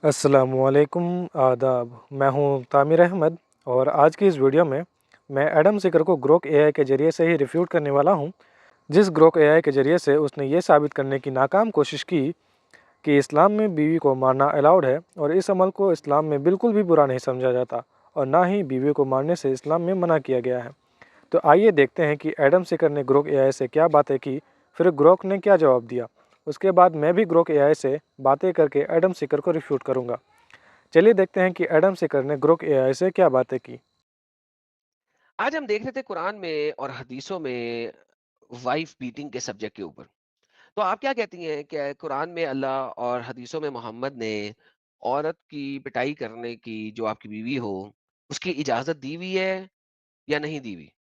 अस्सलामुअलैकुम आदाब। मैं हूँ तामिर अहमद और आज की इस वीडियो में मैं एडम सीकर को ग्रोक एआई के ज़रिए से ही रिफ्यूट करने वाला हूँ, जिस ग्रोक एआई के ज़रिए से उसने ये साबित करने की नाकाम कोशिश की कि इस्लाम में बीवी को मारना अलाउड है और इस अमल को इस्लाम में बिल्कुल भी बुरा नहीं समझा जाता और ना ही बीवी को मारने से इस्लाम में मना किया गया है। तो आइए देखते हैं कि एडम सीकर ने ग्रोक एआई से क्या बातें की, फिर ग्रोक ने क्या जवाब दिया। उसके बाद मैं भी ग्रोक एआई से बातें करके एडम सीकर को रिफ्यूट करूँगा। चलिए देखते हैं कि एडम सीकर ने ग्रोक एआई से क्या बातें की। आज हम देख रहे थे कुरान में और हदीसों में वाइफ बीटिंग के सब्जेक्ट के ऊपर। तो आप क्या कहती हैं, क्या कुरान में अल्लाह और हदीसों में मोहम्मद ने औरत की पिटाई करने की, जो आपकी बीवी हो, उसकी इजाज़त दी हुई है या नहीं दी हुई?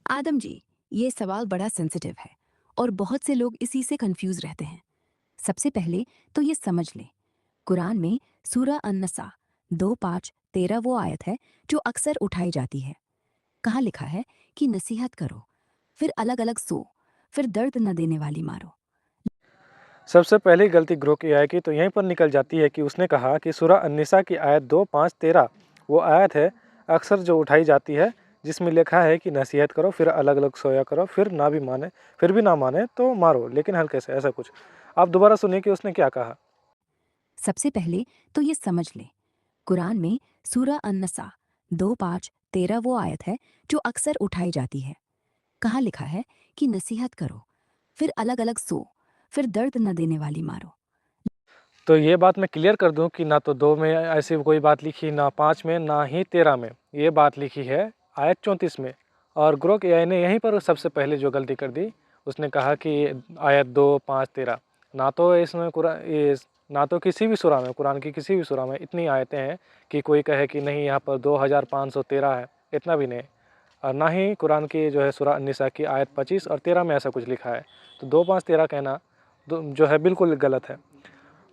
आदम जी, ये सवाल बड़ा सेंसिटिव है और बहुत से लोग इसी से कंफ्यूज रहते हैं। सबसे पहले तो ये समझ लें, कुरान में सूरह अन-नसा 2:5-13 वो आयत है जो अक्सर उठाई जाती है। कहाँ लिखा है कि नसीहत करो, फिर अलग अलग सो, फिर दर्द न देने वाली मारो। सबसे पहली गलती ग्रोक एआई की तो यहीं पर निकल जाती है कि उसने कहा कि सूरह अन्निसा की आयत 2, 5, 13 वो आयत है अक्सर जो उठाई जाती है, जिसमें लिखा है कि नसीहत करो, फिर अलग अलग सोया करो, फिर ना भी माने, फिर भी ना माने तो मारो, लेकिन हल्के से, ऐसा कुछ। आप दोबारा सुनिए कि उसने क्या कहा। सबसे पहले तो ये समझ लें, कुरान में सूरह अन-नसा 2:5-13 वो आयत है जो अक्सर उठाई जाती है। कहाँ लिखा है कि नसीहत करो, फिर अलग अलग सो, फिर दर्द न देने वाली मारो। तो ये बात मैं क्लियर कर दूं कि ना तो 2 में ऐसी कोई बात लिखी, ना 5 में, ना ही 13 में। ये बात लिखी है आयत 34 में। और ग्रोक एआई ने यहीं पर सबसे पहले जो गलती कर दी, उसने कहा कि आयत 2, 5, 13। ना तो इसमें ना तो किसी भी सूरा में, कुरान की किसी भी सूरा में इतनी आयतें हैं कि कोई कहे कि नहीं यहाँ पर 2513 है, इतना भी नहीं। और ना ही कुरान की जो है सूरा अन-निसा की आयत 25 और 13 में ऐसा कुछ लिखा है। तो 2, 5, 13 कहना जो है बिल्कुल गलत है।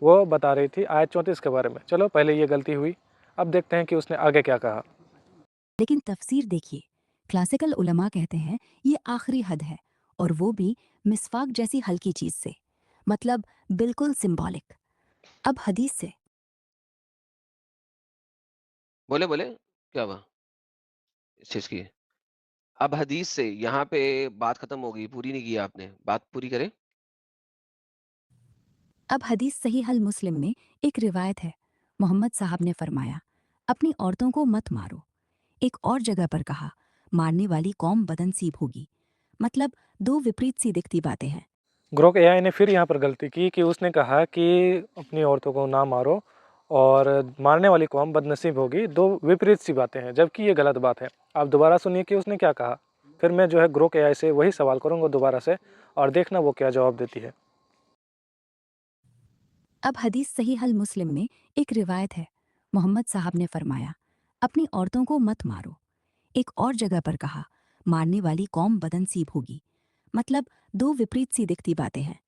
वो बता रही थी आयत 34 के बारे में। चलो पहले ये गलती हुई, अब देखते हैं कि उसने आगे क्या कहा। लेकिन तफसीर देखिए, क्लासिकल उलमा कहते हैं ये आखिरी हद है, और वो भी मिसवाक जैसी हल्की चीज से, मतलब बिल्कुल सिंबॉलिक। अब हदीस से। बोले, बोले, क्या हुआ इस चीज़ की? अब हदीस से यहाँ पे बात खत्म हो गई, पूरी नहीं की आपने। बात पूरी करें। अब हदीस सही हल मुस्लिम में एक रिवायत है, मोहम्मद साहब ने फरमाया, अपनी औरतों को मत मारो। एक और जगह पर कहा, मारने वाली कौम बदनसीब होगी। मतलब दो विपरीत सी दिखती बातें हैं। ग्रोक एआई ने फिर यहाँ पर गलती की कि उसने कहा कि अपनी औरतों को ना मारो और मारने वाली कौम बदनसीब होगी। दो विपरीत सी बातें हैं, जबकि ये गलत बात है। आप दोबारा सुनिए कि उसने क्या कहा। फिर मैं जो है ग्रोक एआई से वही सवाल करूँगा दोबारा से, और देखना वो क्या जवाब देती है। अब हदीस सही हल मुस्लिम में एक रिवायत है, मोहम्मद साहब ने फरमाया, अपनी औरतों को मत मारो। एक और जगह पर कहा, मारने वाली कौम बदनसीब होगी। मतलब दो विपरीत सी दिखती बातें हैं।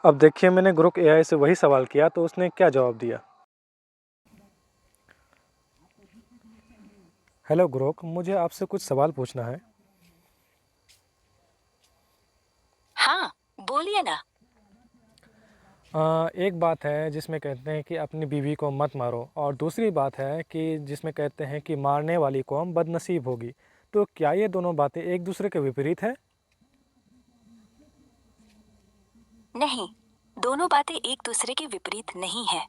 अब देखिए, मैंने ग्रोक एआई से वही सवाल किया तो उसने क्या जवाब दिया। हेलो ग्रोक, मुझे आपसे कुछ सवाल पूछना है। हाँ, बोलिए ना। एक बात है जिसमें कहते हैं कि अपनी बीवी को मत मारो, और दूसरी बात है कि जिसमें कहते हैं कि मारने वाली कौम बदनसीब होगी। तो क्या ये दोनों बातें एक दूसरे के विपरीत है? नहीं, दोनों बातें एक दूसरे के विपरीत नहीं है।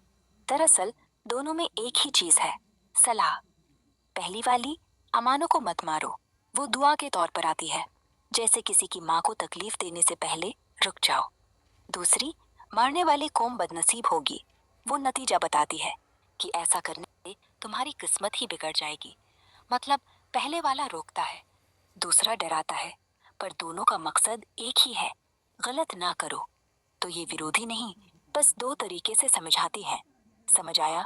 दरअसल दोनों में एक ही चीज है, सलाह। पहली वाली, अमानों को मत मारो, वो दुआ के तौर पर आती है, जैसे किसी की माँ को तकलीफ देने से पहले रुक जाओ। दूसरी, मारने वाली कौम बदनसीब होगी, वो नतीजा बताती है कि ऐसा करने से तुम्हारी किस्मत ही बिगड़ जाएगी। मतलब पहले वाला रोकता है, दूसरा डराता है, पर दोनों का मकसद एक ही है, गलत ना करो। तो ये विरोधी नहीं, बस दो तरीके से समझाती है। समझ आया?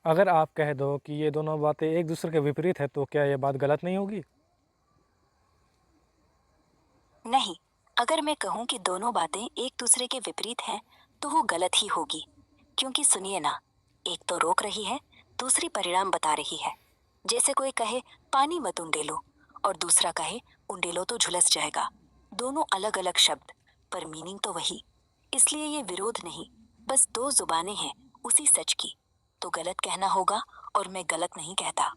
अगर आप कह दो कि ये दोनों बातें एक दूसरे के विपरीत है, तो क्या ये बात गलत नहीं होगी? नहीं, अगर मैं कहूँ कि दोनों बातें एक दूसरे के विपरीत हैं, तो वो गलत ही होगी। क्योंकि सुनिए ना, एक तो रोक रही है, दूसरी परिणाम बता रही है। जैसे कोई कहे पानी मत उंडेलो, और दूसरा कहे उंडेलो तो झुलस जाएगा। दोनों अलग अलग शब्द, पर मीनिंग तो वही। इसलिए ये विरोध नहीं, बस दो जुबानें हैं उसी सच की, तो गलत कहना होगा और मैं गलत नहीं कहता।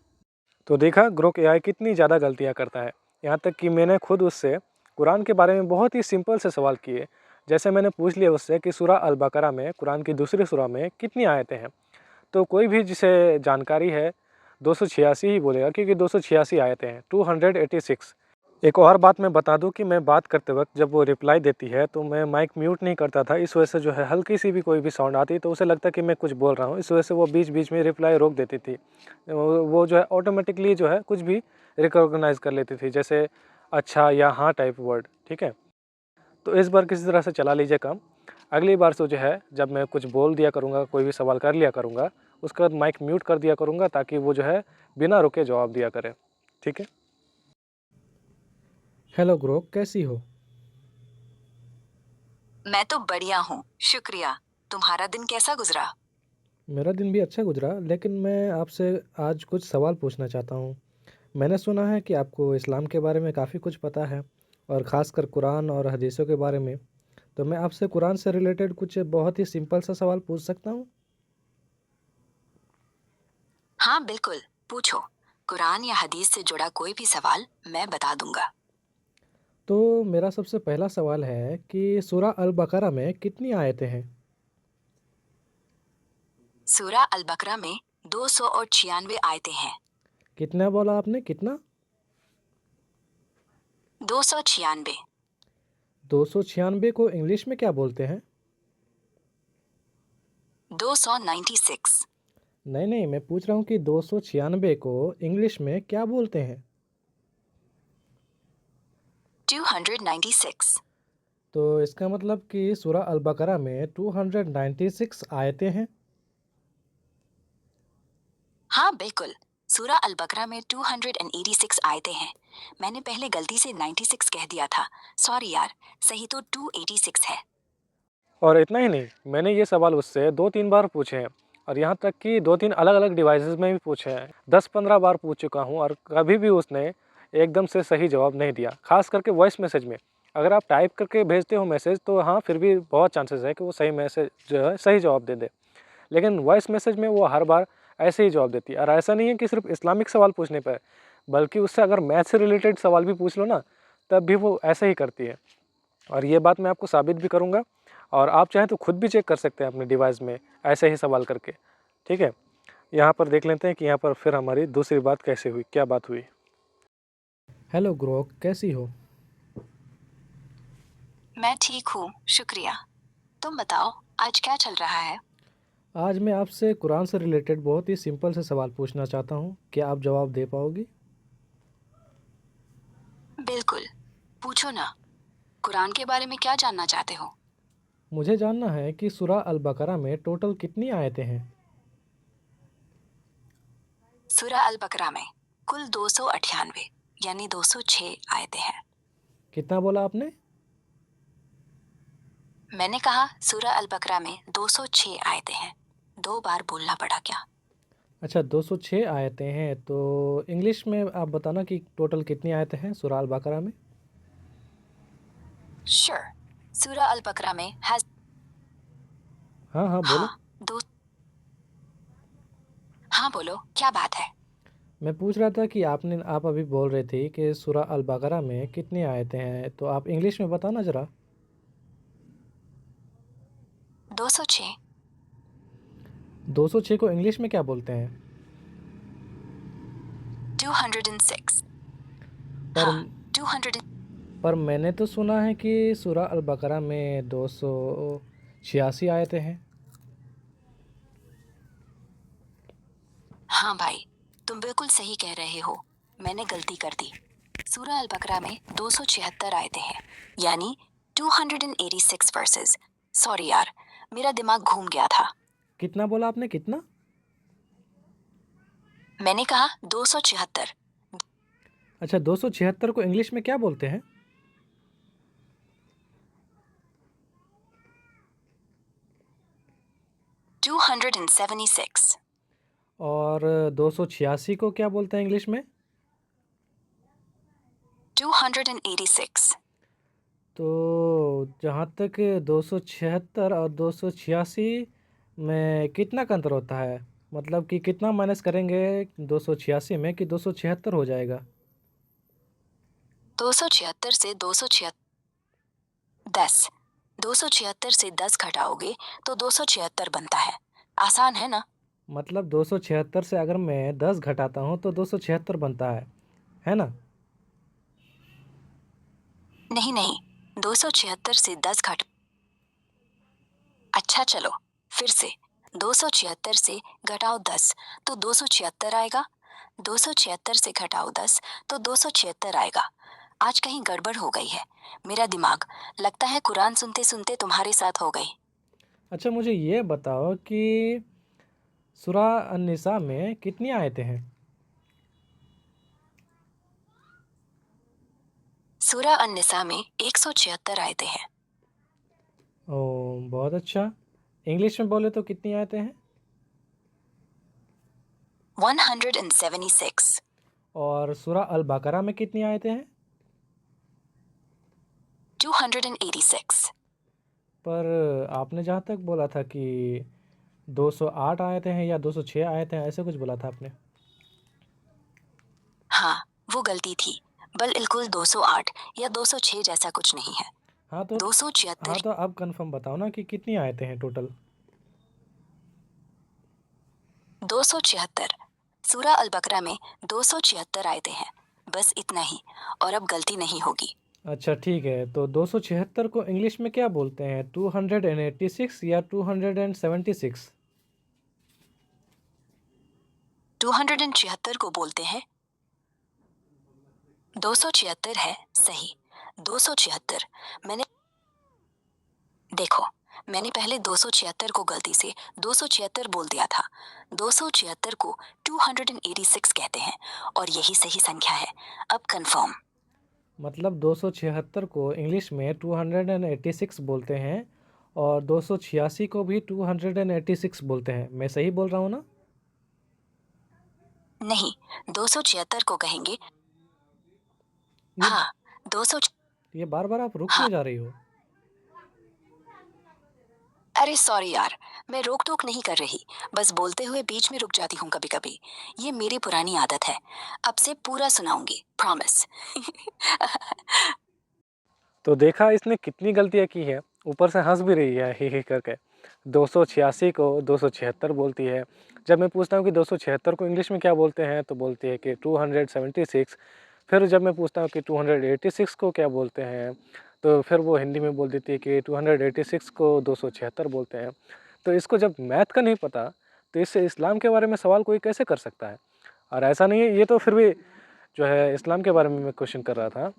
तो देखा ग्रोक एआई कितनी ज़्यादा गलतियाँ करता है। यहाँ तक कि मैंने खुद उससे कुरान के बारे में बहुत ही सिंपल से सवाल किए। जैसे मैंने पूछ लिया उससे कि सूरा अल बकरा में, कुरान की दूसरी सूरा में कितनी आयतें हैं। तो कोई भी जिसे जानकारी है 286 ही बोलेगा, क्योंकि 286 आयतें हैं, 286। एक और बात मैं बता दूं कि मैं बात करते वक्त जब वो रिप्लाई देती है तो मैं माइक म्यूट नहीं करता था। इस वजह से जो है हल्की सी भी कोई भी साउंड आती तो उसे लगता कि मैं कुछ बोल रहा हूँ, इस वजह से वो बीच बीच में रिप्लाई रोक देती थी। वो जो है ऑटोमेटिकली जो है कुछ भी रिकॉग्नाइज कर लेती थी, जैसे अच्छा या हाँ टाइप वर्ड। ठीक है, तो इस बार किसी तरह से चला लीजिए काम। अगली बार से जो है जब मैं कुछ बोल दिया करूँगा, कोई भी सवाल कर लिया करूँगा, उसके बाद माइक म्यूट कर दिया करूँगा ताकि वो जो है बिना रुके जवाब दिया करे। ठीक है। हेलो ग्रोक, कैसी हो? मैं तो बढ़िया हूँ, शुक्रिया। तुम्हारा दिन कैसा गुजरा? मेरा दिन भी अच्छा गुजरा, लेकिन मैं आपसे आज कुछ सवाल पूछना चाहता हूँ। मैंने सुना है कि आपको इस्लाम के बारे में काफ़ी कुछ पता है, और ख़ासकर कुरान और हदीसों के बारे में। तो मैं आपसे कुरान से रिलेटेड कुछ बहुत ही सिंपल सा सवाल पूछ सकता हूँ? हाँ बिल्कुल, पूछो। कुरान या हदीस से जुड़ा कोई भी सवाल मैं बता दूंगा। तो मेरा सबसे पहला सवाल है कि सूरा अल बकरा में कितनी आयतें हैं? सूरा अल बकरा में 296 आयतें हैं। कितना बोला आपने, कितना? 296। 296 को इंग्लिश में क्या बोलते हैं? 296। नहीं नहीं, मैं पूछ रहा हूँ कि 296 को इंग्लिश में क्या बोलते हैं? 296। तो इसका मतलब कि सूरा अल बकरा में 296 आयतें हैं। हाँ बिल्कुल, सूरा अल बकरा में 286 आयतें हैं। मैंने पहले गलती से 96 कह दिया था, सॉरी यार। सही तो 286 है। और इतना ही नहीं, मैंने ये सवाल उससे 2-3 बार पूछे हैं, और यहाँ तक कि 2-3 अलग-अलग डिवाइसेस में भी पूछे हैं। 10-15 बार पूछ चुका हूँ, और कभी भी उसने एकदम से सही जवाब नहीं दिया। खास करके वॉइस मैसेज में अगर आप टाइप करके भेजते हो मैसेज, तो हाँ फिर भी बहुत चांसेस है कि वो सही मैसेज जो है सही जवाब दे दे। लेकिन वॉइस मैसेज में वो हर बार ऐसे ही जवाब देती है। और ऐसा नहीं है कि सिर्फ इस्लामिक सवाल पूछने पर, बल्कि उससे अगर मैथ से रिलेटेड सवाल भी पूछ लो ना, तब भी वो ऐसे ही करती है। और ये बात मैं आपको साबित भी करूँगा, और आप चाहें तो खुद भी चेक कर सकते हैं अपने डिवाइस में ऐसे ही सवाल करके। ठीक है, यहाँ पर देख लेते हैं कि यहाँ पर फिर हमारी दूसरी बात कैसे हुई, क्या बात हुई। हेलो ग्रोक, कैसी हो? मैं ठीक हूँ, शुक्रिया। तुम बताओ, आज क्या चल रहा है? आज मैं आपसे कुरान से रिलेटेड बहुत ही सिंपल से सवाल पूछना चाहता हूँ, क्या आप जवाब दे पाओगी? बिल्कुल, पूछो ना। कुरान के बारे में क्या जानना चाहते हो? मुझे जानना है कि सूरा अल बकरा में टोटल कितनी आयतें हैं? सूरा अल बकरा में कुल 298 यानी 206 आयतें हैं। कितना बोला आपने? मैंने कहा सूरा अल बकरा में 206 आयतें हैं। 2 बार बोलना पड़ा क्या? अच्छा, 206 आयतें हैं। तो इंग्लिश में आप बताना कि टोटल कितनी आयतें हैं सूरा अल बकरा में। श्योर। सूरा अल बकरा में हैज हाँ हाँ बोलो। हाँ, दो। हाँ बोलो, क्या बात है? मैं पूछ रहा था कि आप अभी बोल रहे थे कि सूरा अल बकरा में कितनी आयतें हैं, तो आप इंग्लिश में बताना ज़रा। 206। 206 को इंग्लिश में क्या बोलते हैं? 206। पर हाँ, 200। पर मैंने तो सुना है कि सूरा अल बकरा में 286 आयतें हैं। हाँ भाई, तुम बिल्कुल सही कह रहे हो। मैंने गलती कर दी। सूरा अल बकरा में 276 आयतें हैं, यानी 286 वर्सेस। सॉरी यार, मेरा दिमाग घूम गया था। कितना बोला आपने, कितना? मैंने कहा 276। अच्छा, 276 को इंग्लिश में क्या बोलते हैं? 276। और 286 को क्या बोलते हैं इंग्लिश में? 286। तो जहाँ तक 276 और 286 में कितना का अंतर होता है? मतलब कि कितना माइनस करेंगे 286 में कि 276 हो जाएगा? 276 से 276 से 10 घटाओगे तो 276 बनता है। आसान है ना? मतलब 276 से अगर मैं 10 घटाता हूँ तो 276 बनता है ना? नहीं नहीं, 276 से 10 घट अच्छा चलो, फिर से 276 से घटाओ 10 तो 276 आएगा। 276 से घटाओ 10 तो 276 आएगा। आज कहीं गड़बड़ हो गई है। मेरा दिमाग लगता है कुरान सुनते सुनते तुम्हारे साथ हो गई। अच्छा, मुझे ये बताओ कि सूरा अन-निसा में कितनी आयतें हैं? सूरा अन-निसा में 176 आयतें हैं। ओह, बहुत अच्छा। इंग्लिश में बोले तो कितनी आयतें हैं? 176। और सूरा अल-बकरा में कितनी आयतें हैं? 286। पर आपने जहाँ तक बोला था कि 208 आयतें हैं या 206 आयतें हैं, ऐसे कुछ बोला था आपने। हाँ, वो गलती थी। बिल्कुल 208 या 206 जैसा कुछ नहीं है। हाँ तो 276। अब कंफर्म बताओ ना कि कितनी आयतें हैं टोटल। 276। सूरा अल बकरा में 276 आयतें हैं। बस इतना ही, और अब गलती नहीं होगी। अच्छा ठीक है, तो 276 को इंग्लिश में क्या बोलते हैं? 286 या 276? 276 को बोलते हैं 276 है सही। 276। मैंने देखो, मैंने पहले 276 को गलती से 276 बोल दिया था। 276 को 286 कहते हैं और यही सही संख्या है। अब कंफर्म। मतलब 276 को इंग्लिश में 286 बोलते हैं और 286 को भी 286 बोलते हैं। मैं सही बोल रहा हूँ ना? नहीं, 276 को कहेंगे। ये हाँ, 200। ये बार बार आप रुक हाँ, क्यों जा रही हो? अरे सॉरी यार, मैं रोक टोक नहीं कर रही। बस बोलते हुए बीच में रुक जाती हूँ कभी कभी। ये मेरी पुरानी आदत है। अब से पूरा सुनाऊंगी, प्रॉमिस। तो देखा इसने कितनी गलतियाँ की है, ऊपर से हंस भी रही है ही करके। 286 को 276 बोलती है। जब मैं पूछता हूँ कि 276 को इंग्लिश में क्या बोलते हैं तो बोलती है कि 276। फिर जब मैं पूछता हूँ कि 286 को क्या बोलते हैं तो फिर वो हिंदी में बोल देती है कि 286 को 276 बोलते हैं। तो इसको जब मैथ का नहीं पता तो इससे इस्लाम के बारे में सवाल कोई कैसे कर सकता है? और ऐसा नहीं है, ये तो फिर भी जो है इस्लाम के बारे में मैं क्वेश्चन कर रहा था,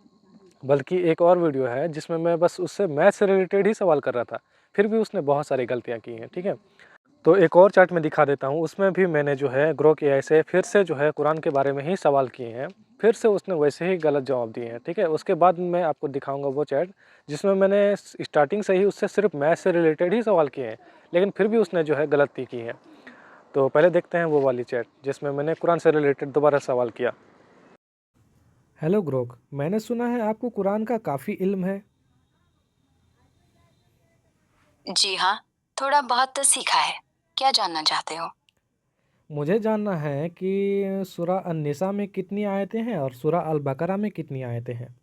बल्कि एक और वीडियो है जिसमें मैं बस उससे मैथ से रिलेटेड ही सवाल कर रहा था, फिर भी उसने बहुत सारी गलतियाँ की हैं। ठीक है, तो एक और चार्ट में दिखा देता हूँ, उसमें भी मैंने जो है ग्रोक एआई से फिर से जो है कुरान के बारे में ही सवाल किए हैं, फिर से उसने वैसे ही गलत जवाब दिए हैं। ठीक है, उसके बाद मैं आपको दिखाऊंगा वो चैट जिसमें मैंने स्टार्टिंग से ही उससे सिर्फ मैथ से रिलेटेड ही सवाल किए हैं, लेकिन फिर भी उसने जो है गलती की है। तो पहले देखते हैं वो वाली चैट जिसमें मैंने कुरान से रिलेटेड दोबारा सवाल किया। हेलो ग्रोक, मैंने सुना है आपको कुरान का काफ़ी इल्म है। जी हाँ, थोड़ा बहुत तो सीखा है। क्या जानना चाहते हो? मुझे जानना है कि सूरा अन-निसा में कितनी आयतें हैं और सूरा अल-बकरा में कितनी आयतें हैं।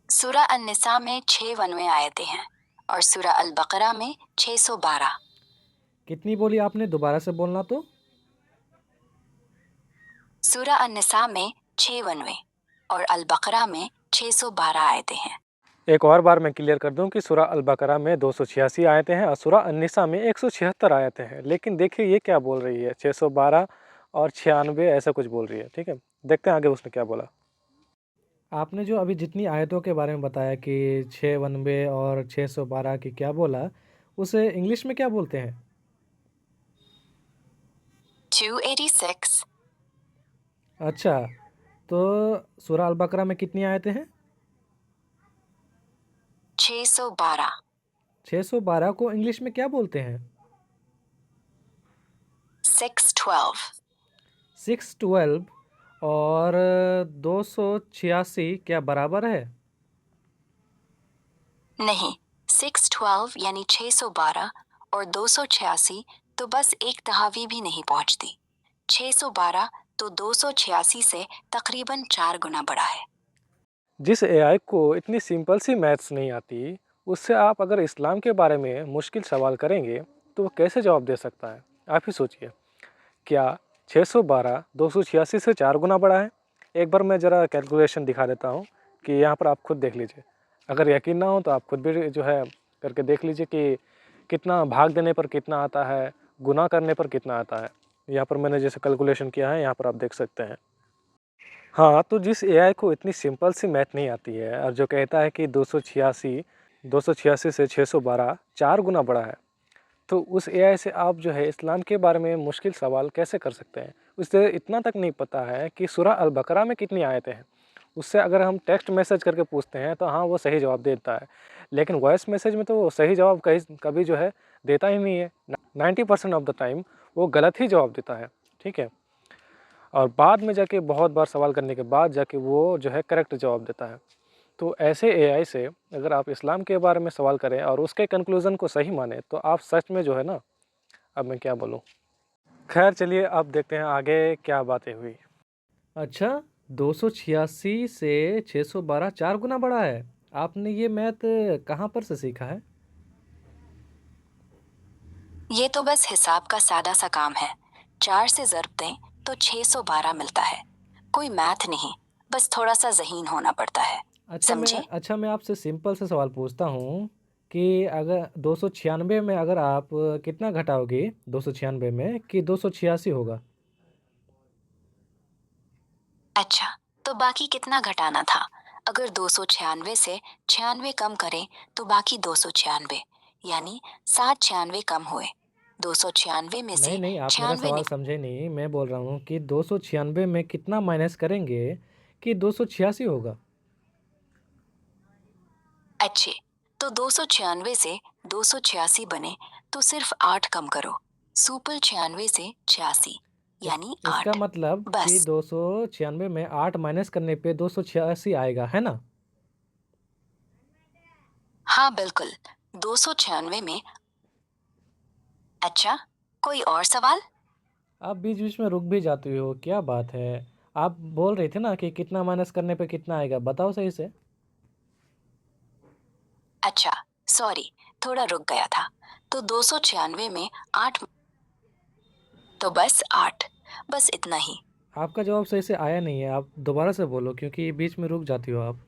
सूरा अन-निसा में 96 आयतें हैं और सूरा अल-बकरा में 612। कितनी बोली आपने? दोबारा से बोलना तो। सूरा अन-निसा में 96 और अल-बकरा में 612 आयतें हैं। एक और बार मैं क्लियर कर दूं कि सूरा अल-बकरा में 286 आयतें हैं और सूरा अन-निसा में 176 आयतें हैं। लेकिन देखिए ये क्या बोल रही है, 612 और 96 ऐसा कुछ बोल रही है। ठीक है, देखते हैं आगे उसने क्या बोला। आपने जो अभी जितनी आयतों के बारे में बताया कि 96 और 612 की क्या बोला, उसे इंग्लिश में क्या बोलते हैं? 286। अच्छा, तो सूरा अल-बकरा में कितनी आयतें हैं? 612। 612 को इंग्लिश में क्या बोलते हैं? 612। 612 और 286 क्या बराबर है? नहीं, 612 यानी 612 और 286 तो बस एक दहावी भी नहीं पहुंचती। 612 तो 286 से तकरीबन 4 गुना बड़ा है। जिस एआई को इतनी सिंपल सी मैथ्स नहीं आती, उससे आप अगर इस्लाम के बारे में मुश्किल सवाल करेंगे तो वो कैसे जवाब दे सकता है? आप ही सोचिए। क्या 612 286 से 4 गुना बड़ा है? एक बार मैं ज़रा कैलकुलेशन दिखा देता हूँ कि यहाँ पर आप खुद देख लीजिए। अगर यकीन ना हो तो आप खुद भी जो है करके देख लीजिए कि कितना भाग देने पर कितना आता है, गुना करने पर कितना आता है। यहाँ पर मैंने जैसे कैलकुलेशन किया है, यहाँ पर आप देख सकते हैं। हाँ, तो जिस एआई को इतनी सिंपल सी मैथ नहीं आती है और जो कहता है कि 286 से 612 4 गुना बड़ा है, तो उस एआई से आप जो है इस्लाम के बारे में मुश्किल सवाल कैसे कर सकते हैं? उसे इतना तक नहीं पता है कि सूरह अल बकरा में कितनी आयतें हैं। उससे अगर हम टेक्स्ट मैसेज करके पूछते हैं तो हाँ, वो सही जवाब देता है। लेकिन वॉइस मैसेज में तो वो सही जवाब कभी जो है देता ही नहीं है। 90% ऑफ द टाइम वो गलत ही जवाब देता है, ठीक है? और बाद में जाके बहुत बार सवाल करने के बाद जाके वो जो है करेक्ट जवाब देता है। तो ऐसे एआई से अगर आप इस्लाम के बारे में सवाल करें और उसके कंक्लूज़न को सही माने तो आप सच में जो है ना, अब मैं क्या बोलूँ। खैर चलिए अब देखते हैं आगे क्या बातें हुई। अच्छा, 286 से 612 4 गुना बड़ा है। आपने ये मैथ कहाँ पर से सीखा है? ये तो बस हिसाब का सादा सा काम है। 4 से ज़र्ब दें तो 612 मिलता है। कोई मैथ नहीं, बस थोड़ा सा ज़हीन होना पड़ता है। समझे? अच्छा मैं आपसे सिंपल सा सवाल पूछता हूँ कि अगर 296 में अगर आप कितना घटाओगे 296 में कि 286 होगा? अच्छा, तो बाकी कितना घटाना था? अगर 296 से 96 कम करें तो बाकी 296 यानी 7 96 कम हुए। 296 में से नहीं, आप मेरा 96 सवाल समझे नहीं। मैं बोल रहा हूँ कि 296 में कितना माइनस करेंगे कि 286 होगा? अच्छे, तो 296 से 286 बने तो सिर्फ 8 कम करो। सुपर 96 से 86 यानी इसका 8। मतलब कि बस 296 में 8 माइनस करने पे 286 आएगा, है ना? हाँ बिल्कुल, 296 में। अच्छा, कोई और सवाल? आप बीच-बीच में रुक भी जाती हो, क्या बात है? आप बोल रही थी ना कि कितना माइनस करने पे कितना आएगा, बताओ सही से? अच्छा, सॉरी, थोड़ा रुक गया था। तो 296 में 8 तो बस 8, बस इतना ही। आपका जवाब सही से आया नहीं है, आप दोबारा से बोलो क्योंकि बीच में रुक जाती हो आप।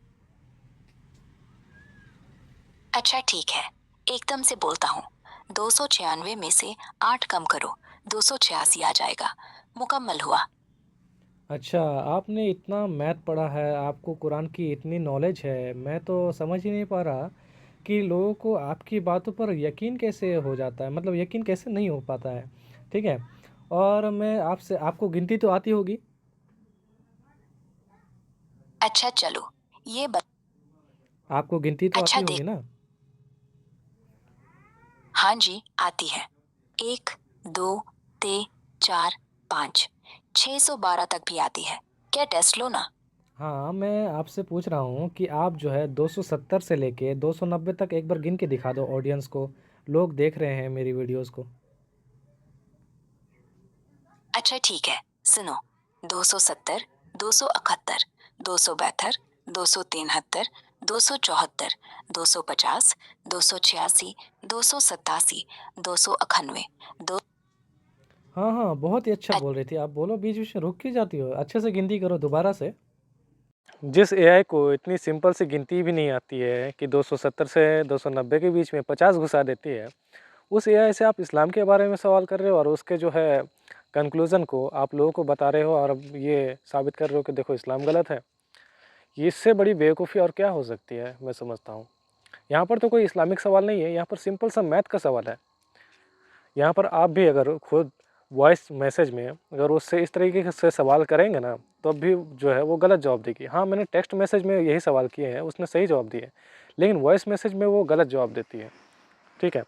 अच्छा ठीक है, एकदम से बोलता हूँ। 296 में से 8 कम करो, 286 आ जाएगा। मुकम्मल हुआ। अच्छा, आपने इतना मैथ पढ़ा है, आपको कुरान की इतनी नॉलेज है, मैं तो समझ ही नहीं पा रहा कि लोगों को आपकी बातों पर यकीन कैसे हो जाता है, मतलब यकीन कैसे नहीं हो पाता है, ठीक है? और मैं आपसे आपको गिनती तो आती होगी? अच्छा चलो, ये बत आपको गिनती तो अच्छा आती देख। होगी ना? हाँ जी, आती है। 1, 2, 3, 4, 5, 612 तक भी आती है। क्या टेस्ट लो ना? हाँ, मैं आपसे पूछ रहा हूँ कि आप जो है 270 से लेके 290 तक एक बार गिन के दिखा दो ऑडियंस को, लोग देख रहे हैं मेरी वीडियोज़ को। अच्छा ठीक है, सुनो। 270, 271, 272, 273, 274, 250, 286, 287, 291, दो। हाँ, बहुत ही अच्छा बोल रही थी आप, बोलो बीच-बीच में रुक क्यों जाती हो? अच्छे से गिनती करो दोबारा से। जिस एआई को इतनी सिंपल सी गिनती भी नहीं आती है कि 270 से 290 के बीच में 50 घुसा देती है, उस एआई से आप इस्लाम के बारे में सवाल कर रहे हो और उसके जो है कंक्लूज़न को आप लोगों को बता रहे हो और अब ये साबित कर रहे हो कि देखो इस्लाम गलत है। ये इससे बड़ी बेवकूफ़ी और क्या हो सकती है, मैं समझता हूँ। यहाँ पर तो कोई इस्लामिक सवाल नहीं है, यहाँ पर सिंपल सा मैथ का सवाल है। यहाँ पर आप भी अगर खुद वॉइस मैसेज में अगर उससे इस तरीके से सवाल करेंगे ना, तो भी जो है वो गलत जवाब देगी। हाँ, मैंने टेक्स्ट मैसेज में यही सवाल किए हैं, उसने सही जवाब दिए, लेकिन वॉइस मैसेज में वो गलत जवाब देती है, ठीक है?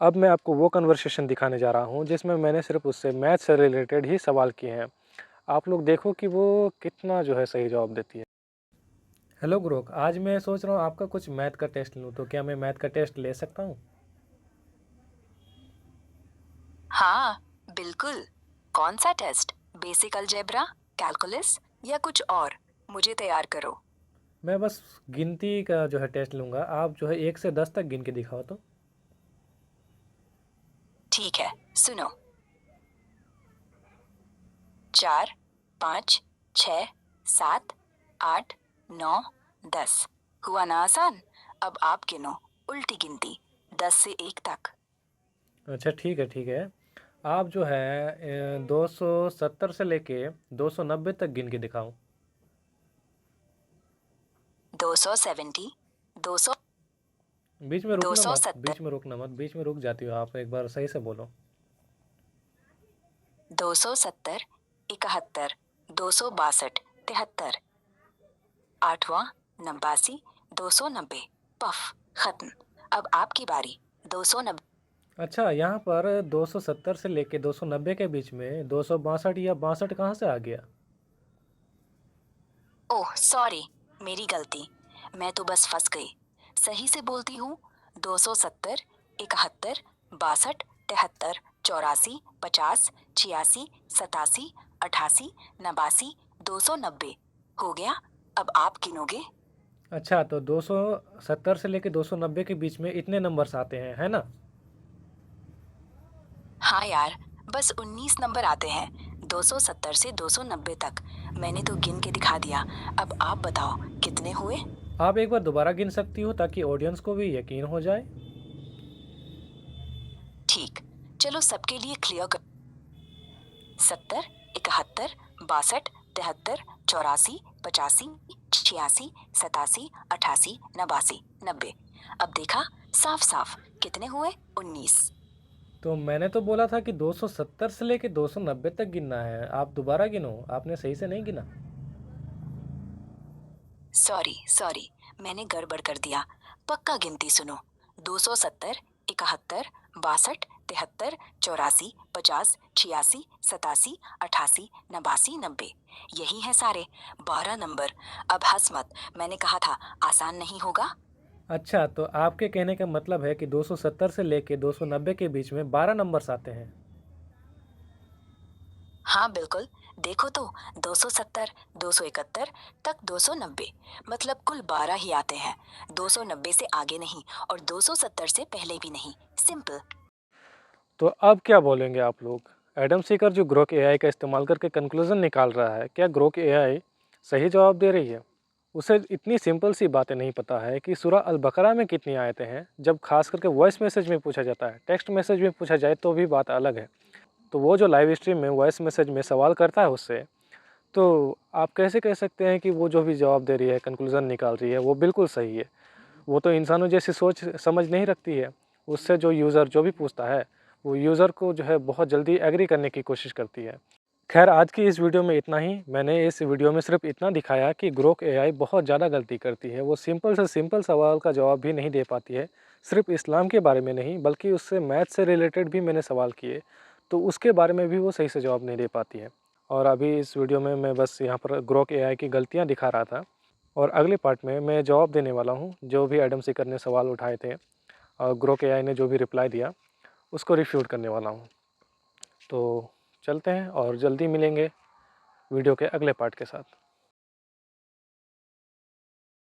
अब मैं आपको वो कन्वर्सेशन दिखाने जा रहा हूँ जिसमें मैंने सिर्फ उससे मैथ से रिलेटेड ही सवाल किए हैं। आप लोग देखो कि वो कितना जो है सही जवाब देती है। हेलो ग्रोक, आज मैं सोच रहा हूँ आपका कुछ मैथ का टेस्ट लूँ, तो क्या मैं मैथ का टेस्ट ले सकता हूँ? हाँ, बिल्कुल। कौन सा टेस्ट? बेसिक अलजेब्रा, कैलकुलस या कुछ और? मुझे तैयार करो। मैं बस गिनती का जो है टेस्ट लूँगा। आप जो है 1 से 10 तक गिन के दिखाओ तो। ठीक है, सुनो। 4, 5, 6, 7, 8, 9, 10। हुआ ना आसान? अब आप गिनो उल्टी गिनती 10 से 1 तक। अच्छा ठीक है। आप जो है 270 से लेके 290 तक गिन के दिखाओ। 270, 200, बीच में रुकना मत, 270, बीच में रुक जाती हो आप, एक बार सही से बोलो। 270, 71, 262, 73, 8वां 89, 290। पफ, खत्म। अब आपकी बारी। 290। अच्छा, यहाँ पर 270 से लेके 290 के बीच में 262 या 62 कहाँ से आ गया? ओह सॉरी, मेरी गलती। मैं तो बस फंस गई। सही से बोलती हूँ। 270, 71, 62, 73, 84, 50, 86, 87, 88, 89, 290। हो गया। अब आप गिनोगे। अच्छा, तो 270 से लेके 290 के बीच में इतने नंबर्स आते हैं, है ना? हाँ यार, बस 19 नंबर आते हैं 270 से 290 तक। मैंने तो गिन के दिखा दिया। अब आप बताओ कितने हुए। आप एक बार दोबारा गिन सकती हो ताकि ऑडियंस को भी यकीन हो जाए। ठीक, चलो सबके लिए क्लियर कर। 70, 71, 62, 73, 84, 85, 86, 87, 88, 89, 90। अब देखा साफ साफ कितने हुए? 19। तो मैंने तो बोला था कि 270 से लेके 290 तक गिनना है। आप दोबारा गिनो, आपने सही से नहीं गिना। सॉरी सॉरी, मैंने गड़बड़ कर दिया। पक्का गिनती सुनो। 270, 71, 62, 73, 84, 50, 86, 87, 88, 89, 90। यही है सारे 12 नंबर। अब हंस मत, मैंने कहा था आसान नहीं होगा। अच्छा, तो आपके कहने का मतलब है कि 270 से लेके 290 के बीच में 12 नंबर्स आते हैं। हाँ बिल्कुल। देखो तो 270, 271 तक 290, मतलब कुल 12 ही आते हैं। 290 से आगे नहीं और 270 से पहले भी नहीं। सिंपल। तो अब क्या बोलेंगे आप लोग? एडम सीकर जो ग्रोक एआई का इस्तेमाल करके कंक्लूजन निकाल रहा है, क्या ग्रोक एआई सही जवाब दे रही है? उसे इतनी सिंपल सी बातें नहीं पता है कि सूरह अल बकरा में कितनी आयतें हैं। जब खास करके वॉइस मैसेज में पूछा जाता है, टेक्स्ट मैसेज में पूछा जाए तो भी बात अलग है। तो वो जो लाइव स्ट्रीम में वॉइस मैसेज में सवाल करता है उससे, तो आप कैसे कह सकते हैं कि वो जो भी जवाब दे रही है, कंक्लूजन निकाल रही है, वो बिल्कुल सही है? वो तो इंसानों जैसी सोच समझ नहीं रखती है। उससे जो यूज़र जो भी पूछता है, वो यूज़र को जो है बहुत जल्दी एग्री करने की कोशिश करती है। खैर, आज की इस वीडियो में इतना ही। मैंने इस वीडियो में सिर्फ इतना दिखाया कि ग्रोक एआई बहुत ज़्यादा गलती करती है। वो सिंपल से सिंपल सवाल का जवाब भी नहीं दे पाती है। सिर्फ इस्लाम के बारे में नहीं, बल्कि उससे मैथ से रिलेटेड भी मैंने सवाल किए, तो उसके बारे में भी वो सही से जवाब नहीं दे पाती है। और अभी इस वीडियो में मैं बस यहाँ पर ग्रोक एआई की गलतियाँ दिखा रहा था। और अगले पार्ट में मैं जवाब देने वाला हूँ जो भी एडम सीकर ने सवाल उठाए थे, और ग्रोक एआई ने जो भी रिप्लाई दिया उसको रिफ्यूट करने वाला हूँ। तो चलते हैं और जल्दी मिलेंगे वीडियो के अगले पार्ट के साथ।